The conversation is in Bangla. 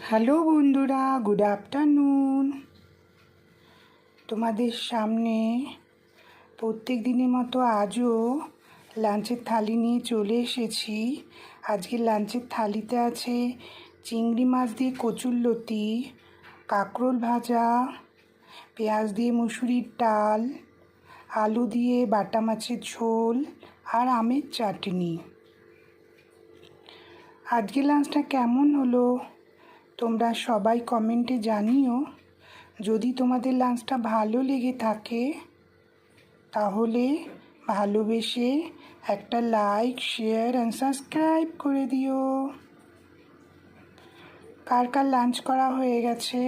হ্যালো বন্ধুরা, গুড আফটারনুন। তোমাদের সামনে প্রত্যেক দিনের মতো আজও লাঞ্চের থালি নিয়ে চলে এসেছি। আজকে লাঞ্চের থালিতে আছে চিংড়ি মাছ দিয়ে কচুরলতি, কাঁকরোল ভাজা, পেঁয়াজ দিয়ে মুসুরির ডাল, আলু দিয়ে বাটা মাছের ঝোল আর আমের চাটনি। আজকে লাঞ্চটা কেমন হলো তোমরা সবাই কমেন্টে জানিও। যদি তোমাদের লাঞ্চটা ভালো লেগে থাকে তাহলে ভালোবেসে একটা লাইক, শেয়ার অ্যান্ড সাবস্ক্রাইব করে দিও। কার কার লাঞ্চ করা হয়ে গেছে?